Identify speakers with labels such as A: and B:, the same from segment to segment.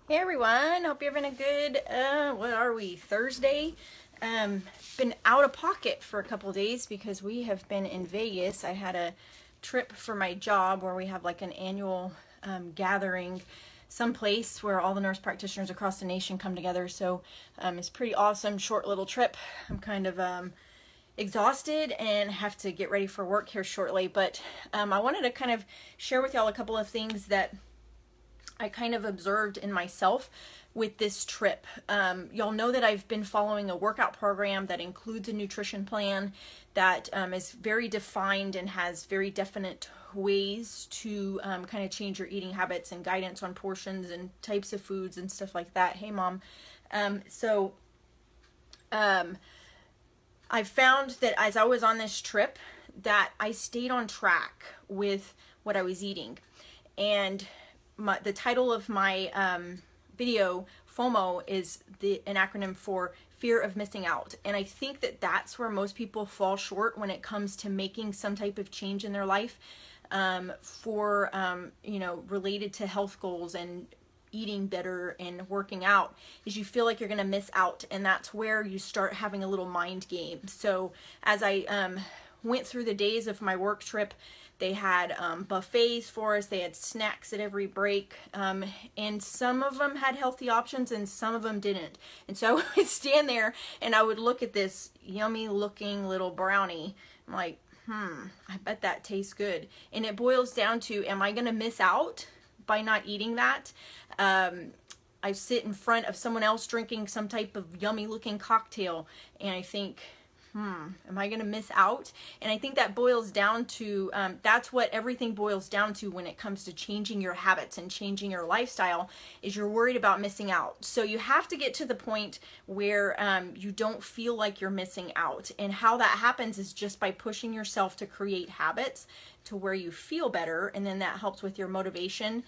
A: Hey everyone, hope you're having a good, what are we, Thursday? Been out of pocket for a couple days because we have been in Vegas. I had a trip for my job where we have like an annual gathering someplace where all the nurse practitioners across the nation come together. So it's pretty awesome, short little trip. I'm kind of exhausted and have to get ready for work here shortly. But I wanted to kind of share with y'all a couple of things that I kind of observed in myself with this trip. Y'all know that I've been following a workout program that includes a nutrition plan that is very defined and has very definite ways to kind of change your eating habits and guidance on portions and types of foods and stuff like that. Hey mom. I found that as I was on this trip that I stayed on track with what I was eating. And the title of my video, FOMO, is an acronym for fear of missing out. And I think that that's where most people fall short when it comes to making some type of change in their life related to health goals and eating better and working out, is you feel like you're going to miss out. And that's where you start having a little mind game. So as I went through the days of my work trip, they had buffets for us. They had snacks at every break. And some of them had healthy options and some of them didn't. And so I would stand there and I would look at this yummy looking little brownie. I'm like, I bet that tastes good. And it boils down to, am I going to miss out by not eating that? I sit in front of someone else drinking some type of yummy looking cocktail and I think, am I going to miss out? And I think that boils down to, that's what everything boils down to when it comes to changing your habits and changing your lifestyle, is you're worried about missing out. So you have to get to the point where you don't feel like you're missing out. And how that happens is just by pushing yourself to create habits to where you feel better. And then that helps with your motivation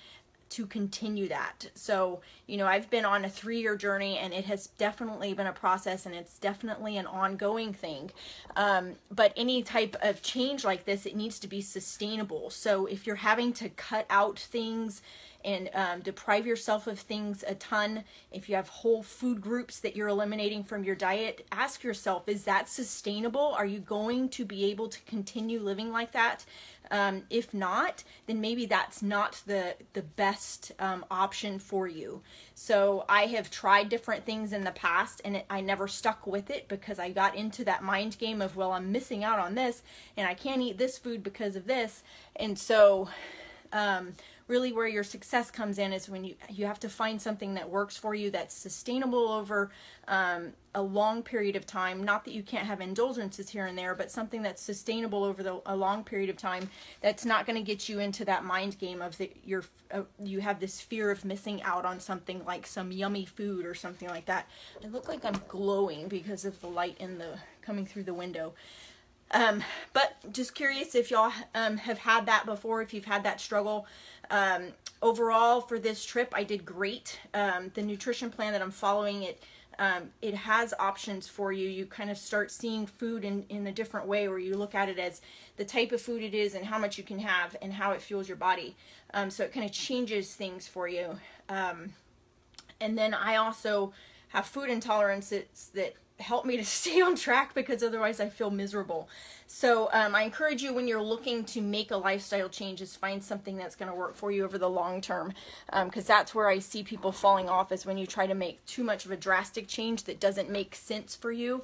A: to continue that. So, I've been on a 3-year journey and it has definitely been a process and it's definitely an ongoing thing. But any type of change like this, it needs to be sustainable. So if you're having to cut out things and deprive yourself of things a ton, if you have whole food groups that you're eliminating from your diet, ask yourself, is that sustainable? Are you going to be able to continue living like that? If not, then maybe that's not the best option for you. So I have tried different things in the past and I never stuck with it because I got into that mind game of, well, I'm missing out on this and I can't eat this food because of this. And so really where your success comes in is when you have to find something that works for you, that's sustainable over a long period of time. Not that you can't have indulgences here and there, but something that's sustainable over a long period of time, that's not going to get you into that mind game of you have this fear of missing out on something like some yummy food or something like that. I look like I'm glowing because of the light coming through the window. But just curious if y'all have had that before, if you've had that struggle. Overall for this trip, I did great. The nutrition plan that I'm following, it has options for you. You kind of start seeing food in a different way, where you look at it as the type of food it is and how much you can have and how it fuels your body. So it kind of changes things for you. And then I also have food intolerances that help me to stay on track because otherwise I feel miserable. So I encourage you, when you're looking to make a lifestyle change, is find something that's going to work for you over the long term, because that's where I see people falling off, is when you try to make too much of a drastic change that doesn't make sense for you.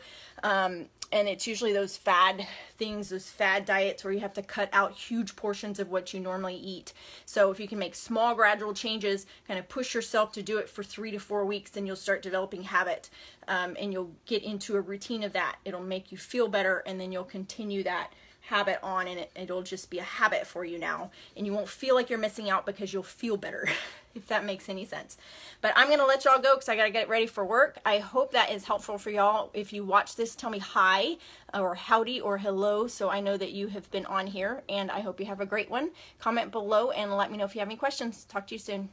A: And it's usually those fad things, those fad diets where you have to cut out huge portions of what you normally eat. So if you can make small gradual changes, kind of push yourself to do it for 3 to 4 weeks, then you'll start developing habit, and you'll get into a routine of that. It'll make you feel better, and then you'll continue that habit on, and it'll just be a habit for you now, and you won't feel like you're missing out because you'll feel better, if that makes any sense. But I'm gonna let y'all go because I gotta get ready for work. I hope that is helpful for y'all. If you watch this, tell me hi or howdy or hello, so I know that you have been on here, and I hope you have a great one. Comment below and let me know if you have any questions. Talk to you soon.